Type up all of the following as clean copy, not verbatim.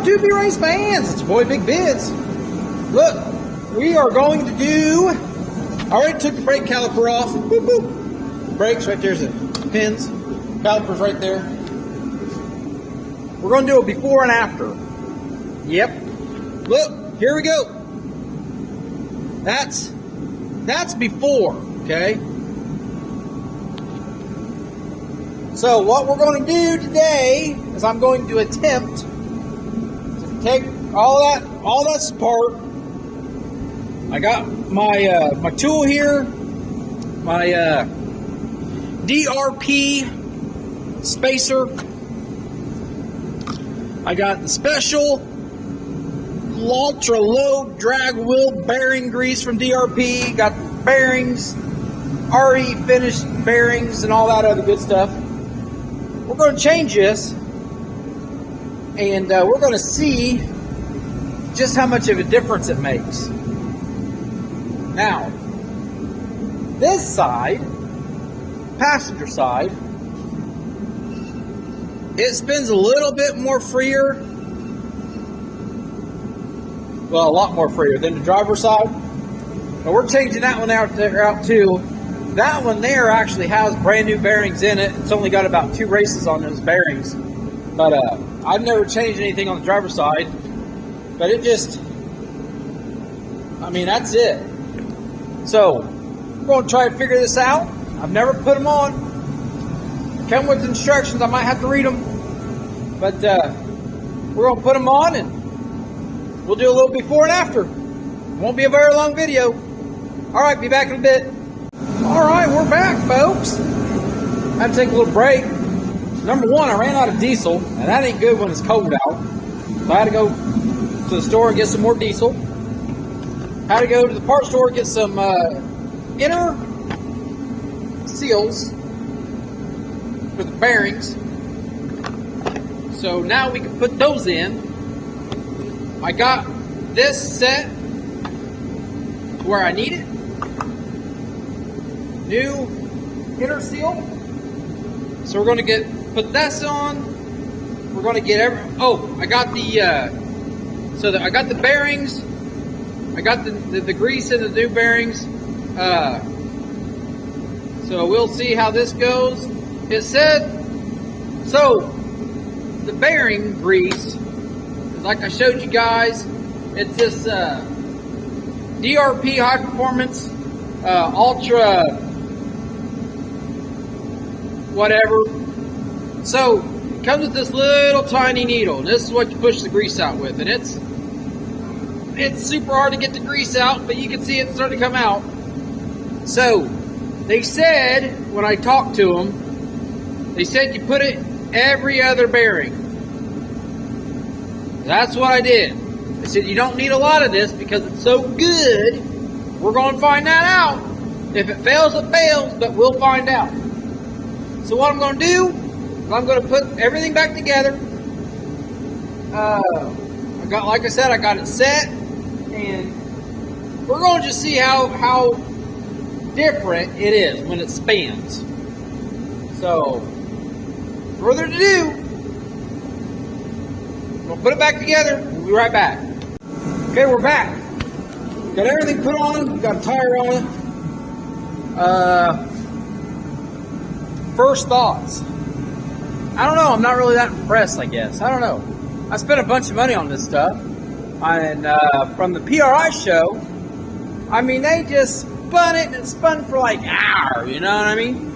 2B Race fans? It's your boy Big Biz. Look, we are going to do. I already took the brake caliper off. Boop, boop. Brakes right there's the pins. Calipers right there. We're going to do a before and after. Yep. Look, here we go. That's before, okay? So what we're going to do today is I'm going to attempt to take all that apart. I got my my tool here, my DRP spacer. I got the special ultra low drag wheel bearing grease from DRP. Got the bearings, already finished bearings and all that other good stuff. We're going to change this, and we're going to see just how much of a difference it makes. Now, this side, passenger side, it spins a little bit more freer. Well, a lot more freer than the driver's side. But we're changing that one out too. That one there actually has brand new bearings in it. It's only got about 2 races on those bearings. But I've never changed anything on the driver's side. But it just, I mean, that's it. So, we're going to try to figure this out. I've never put them on. Come with instructions. I might have to read them. But we're going to put them on and we'll do a little before and after. Won't be a very long video. Alright, be back in a bit. Alright, we're back, folks. Had to take a little break. Number one, I ran out of diesel, and that ain't good when it's cold out. So I had to go to the store and get some more diesel. Had to go to the parts store and get some inner seals for the bearings. So now we can put those in. I got this set where I need it. New inner seal. So we're going to put this on. We're going to get I got the I got the bearings. I got the grease in the new bearings. So we'll see how this goes. It said so. The bearing grease, like I showed you guys, it's this DRP high performance ultra whatever. So it comes with this little tiny needle, and this is what you push the grease out with, and it's super hard to get the grease out, but you can see it's starting to come out. So they said, when I talked to them, they said you put it every other bearing. That's what I did. They said you don't need a lot of this because it's so good. We're going to find that out. If it fails, it fails, but we'll find out. So what I'm going to do is I'm going to put everything back together. Like I said, I got it set, and we're going to just see how different it is when it spins. So, further ado, we'll put it back together. We'll be right back. Okay, we're back. Got everything put on. Got a tire on it. First thoughts. I don't know. I'm not really that impressed, I guess. I don't know. I spent a bunch of money on this stuff. And from the PRI show, I mean, they just spun it, and it spun for like an hour. You know what I mean?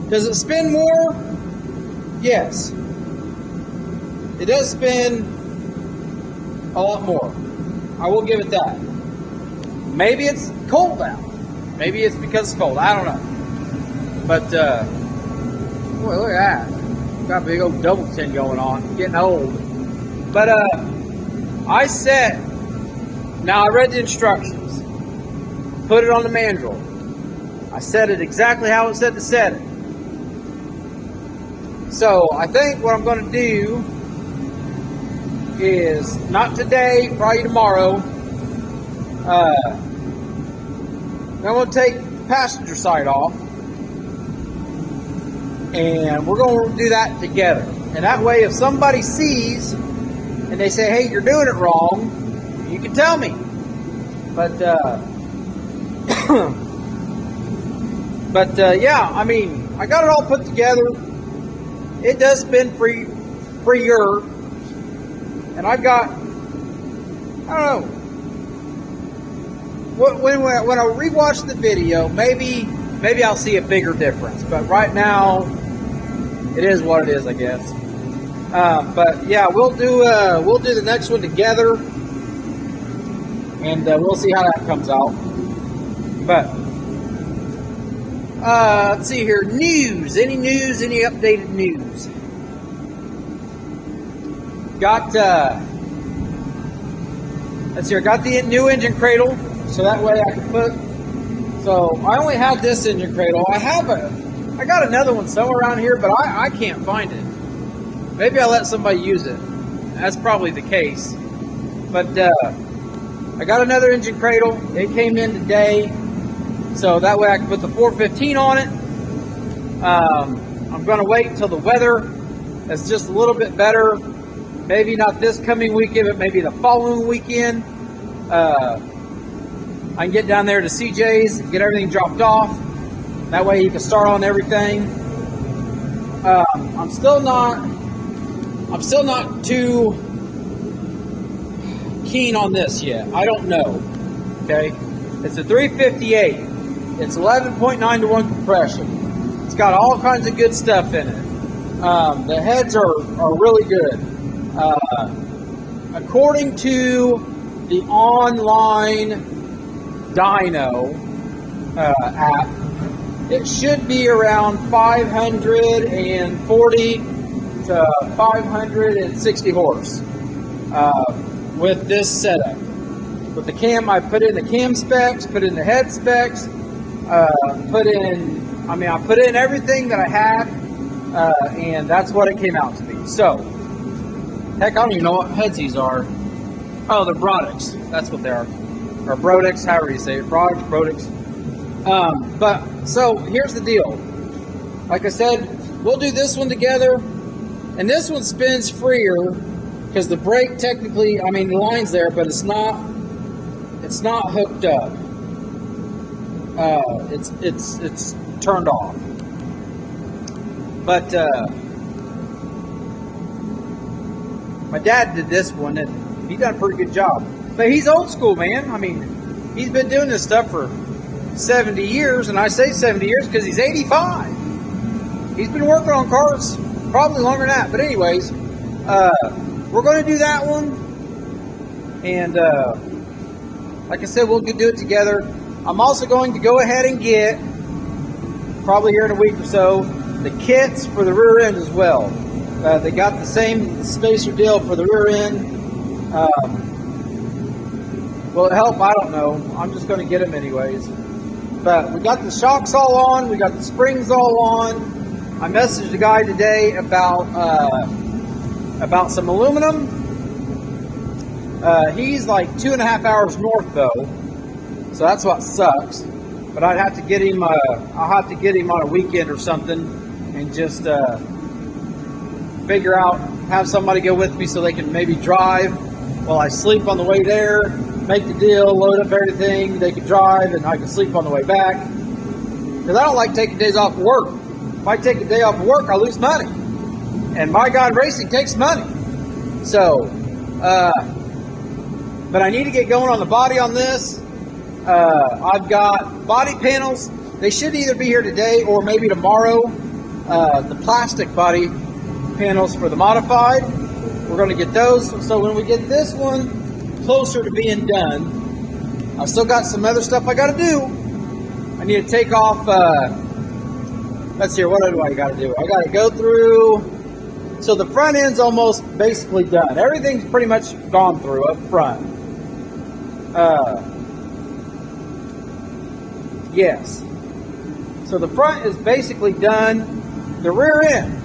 Does it spin more? Yes. It does spin a lot more. I will give it that. Maybe it's cold out. Maybe it's because it's cold. I don't know. But, boy, look at that. Got a big old double tin going on. Getting old. But, I set, now I read the instructions. Put it on the manual. I set it exactly how it said to set it. So, I think what I'm going to do is, not today, probably tomorrow, I'm going to take the passenger side off, and we're going to do that together. And that way, if somebody sees and they say, hey, you're doing it wrong, you can tell me. But, yeah, I mean, I got it all put together. It does spin freer. And I got, I don't know. When I rewatch the video, maybe I'll see a bigger difference. But right now, it is what it is, I guess. But yeah, we'll do the next one together, and we'll see how that comes out. But let's see here. News? Any updated news? Got let's see. I got the new engine cradle, so that way I can put. So I only had this engine cradle. I got another one somewhere around here, but I can't find it. Maybe I'll let somebody use it. That's probably the case. But I got another engine cradle. It came in today, so that way I can put the 415 on it. I'm going to wait until the weather is just a little bit better. Maybe not this coming weekend, but maybe the following weekend. I can get down there to CJ's and get everything dropped off. That way you can start on everything. I'm still not too keen on this yet. I don't know. Okay, it's a 358. It's 11.9 to 1 compression. It's got all kinds of good stuff in it. The heads are really good. According to the online dyno app, it should be around 540 to 560 horse with this setup. With the cam, I put in the cam specs, put in the head specs, I put in everything that I had, and that's what it came out to be. So, heck, I don't even know what heads these are. Oh, they're Brodix. That's what they are. Or Brodix, however you say it. Brodix. But, so, here's the deal. Like I said, we'll do this one together. And this one spins freer because the brake technically, I mean, the line's there, but it's not hooked up. It's turned off. But, my dad did this one, and he done a pretty good job. But he's old school, man. I mean, he's been doing this stuff for 70 years, and I say 70 years because he's 85. He's been working on cars probably longer than that. But anyways, we're going to do that one. And like I said, we'll do it together. I'm also going to go ahead and get, probably here in a week or so, the kits for the rear end as well. They got the same spacer deal for the rear end. Will it help? I don't know. I'm just going to get them anyways. But we got the shocks all on. We got the springs all on. I messaged a guy today about some aluminum. He's like 2.5 hours north though, so that's what sucks. But I'd have to get him. I'll have to get him on a weekend or something, and just figure out, have somebody go with me so they can maybe drive while I sleep on the way there. Make the deal, load up everything. They can drive, and I can sleep on the way back. Because I don't like taking days off of work. If I take a day off of work, I lose money. And my God, racing takes money. So, but I need to get going on the body on this. I've got body panels. They should either be here today or maybe tomorrow. The plastic body panels for the modified. We're going to get those. So when we get this one closer to being done, I still got some other stuff I got to do. I need to take off, let's see, what do I got to do? I got to go through, so the front end's almost basically done. Everything's pretty much gone through up front. Yes. So the front is basically done. The rear end.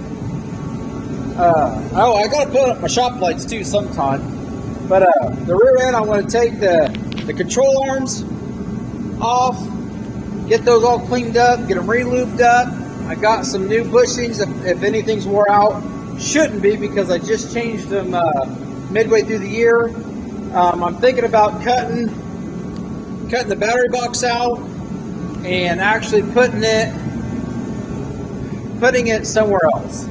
Oh, I got to put up my shop lights too sometime. But the rear end, I want to take the control arms off, get those all cleaned up, get them re-lubed up. I got some new bushings if anything's wore out. shouldn't be because I just changed them midway through the year. I'm thinking about cutting the battery box out and actually putting it somewhere else.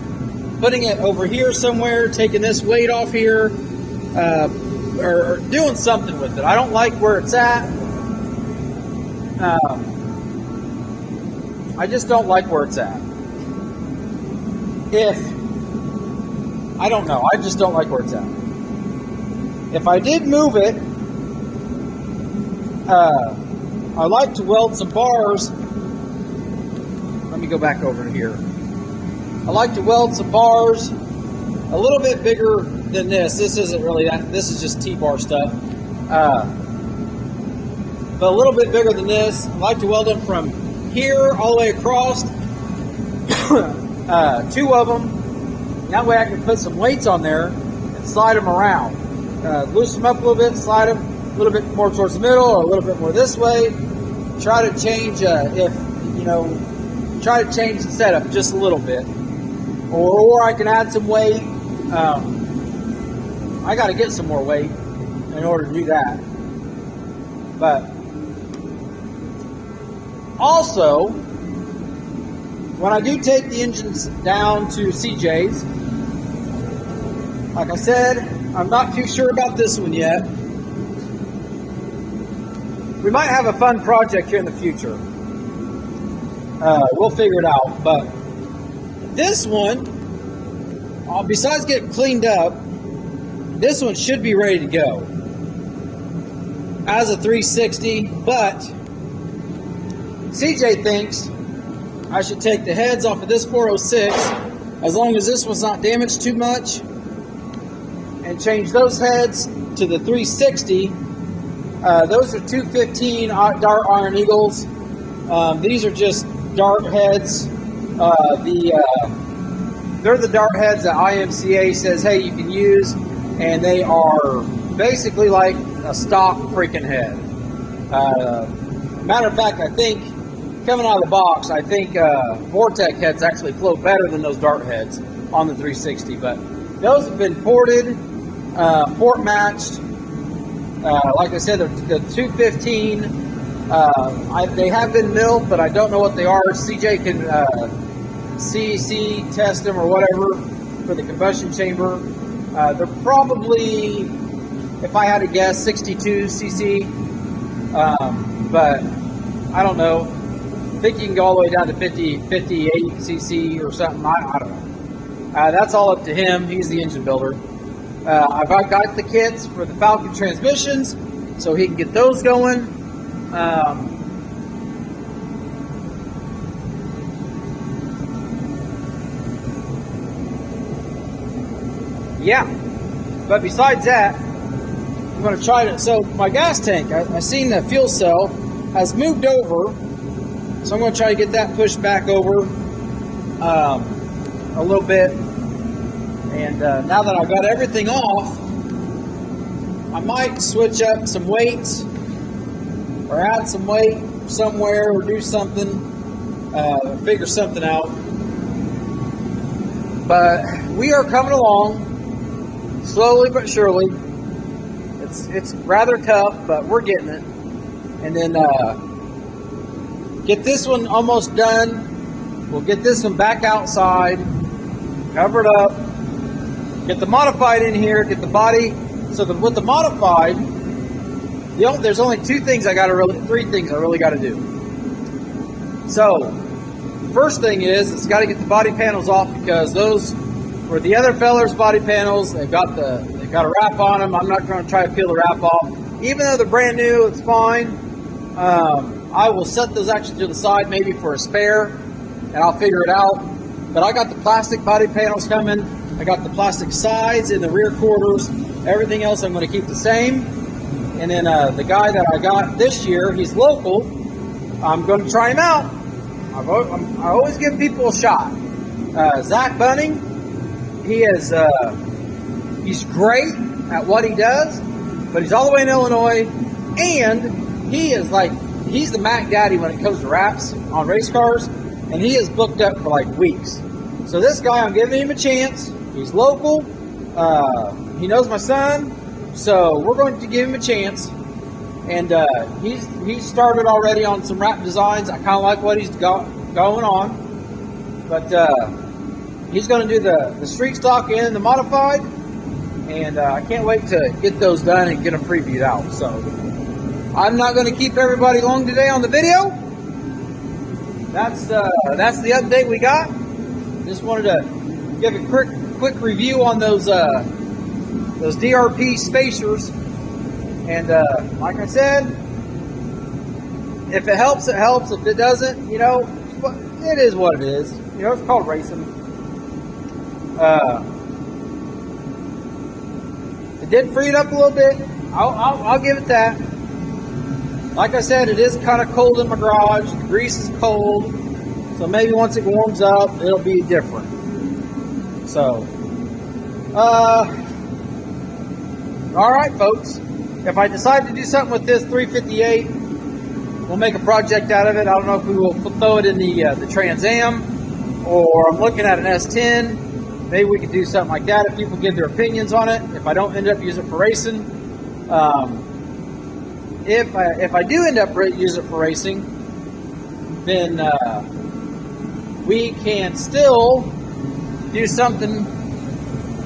Putting it over here somewhere, taking this weight off here, or doing something with it. I don't like where it's at. I just don't like where it's at. I don't know. I just don't like where it's at. If I did move it, I like to weld some bars. Let me go back over here. I like to weld some bars a little bit bigger than this. This isn't really that. This is just T-bar stuff. But a little bit bigger than this. I like to weld them from here all the way across. 2 of them. That way I can put some weights on there and slide them around. Loosen them up a little bit, slide them a little bit more towards the middle or a little bit more this way. Try to change, try to change the setup just a little bit. Or I can add some weight. I got to get some more weight in order to do that. But also, when I do take the engines down to CJ's, like I said, I'm not too sure about this one yet. We might have a fun project here in the future. We'll figure it out. But this one, besides getting cleaned up, this one should be ready to go as a 360. But CJ thinks I should take the heads off of this 406 as long as this one's not damaged too much, and change those heads to the 360. Those are 215 Dart Iron Eagles. These are just dart heads. They're the dart heads that IMCA says, hey, you can use, and they are basically like a stock freaking head. Matter of fact, I think coming out of the box, I think Vortec heads actually flow better than those dart heads on the 360. But those have been ported, port matched. Like I said, the 215. They have been milled, but I don't know what they are. CJ can CC test them or whatever for the combustion chamber. They're probably, if I had to guess, 62 cc. But I don't know. I think you can go all the way down to 58 cc or something. I don't know. That's all up to him. He's the engine builder. I've got the kits for the Falcon transmissions, so he can get those going. Yeah, but besides that, I'm going to try to. So my gas tank, I seen the fuel cell has moved over, so I'm going to try to get that pushed back over a little bit. And now that I've got everything off, I might switch up some weights or add some weight somewhere or do something, figure something out. But we are coming along slowly but surely. It's rather tough, but we're getting it. And then get this one almost done. We'll get this one back outside, cover it up. Get the modified in here, get the body. So with the modified, there's only three things I really got to do. So, first thing is, it's got to get the body panels off, because those were the other feller's body panels. They've got a wrap on them. I'm not going to try to peel the wrap off. Even though they're brand new, it's fine. I will set those actually to the side, maybe for a spare, and I'll figure it out. But I got the plastic body panels coming. I got the plastic sides in the rear quarters. Everything else I'm going to keep the same. And then the guy that I got this year, he's local. I'm going to try him out. I always give people a shot. Zach Bunning, he's great at what he does, but he's all the way in Illinois, and he's the Mac Daddy when it comes to wraps on race cars, and he is booked up for like weeks. So this guy, I'm giving him a chance. He's local. He knows my son, so we're going to give him a chance. And he's started already on some wrap designs. I kind of like what he's got going on, but he's going to do the street stock and the modified, and I can't wait to get those done and get them previewed out. So I'm not going to keep everybody long today on the video. That's the update we got. Just wanted to give a quick review on those DRP spacers. And like I said, if it helps, it helps. If it doesn't, you know, it is what it is. You know, it's called racing. It did free it up a little bit. I'll give it that. Like I said, it is kind of cold in my garage. The grease is cold. So maybe once it warms up, it'll be different. So, all right, folks. If I decide to do something with this 358, we'll make a project out of it. I don't know if we will throw it in the Trans Am, or I'm looking at an S10. Maybe we could do something like that if people give their opinions on it. If I don't end up using it for racing, if I do end up using it for racing, then we can still do something.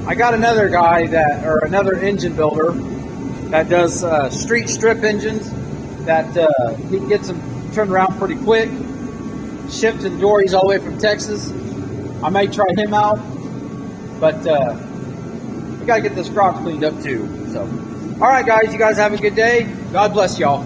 I got another guy another engine builder that does street strip engines that he can get them turned around pretty quick. Shipped to the door. He's all the way from Texas. I may try him out, but we got to get this crop cleaned up too. So, all right, guys, you guys have a good day. God bless y'all.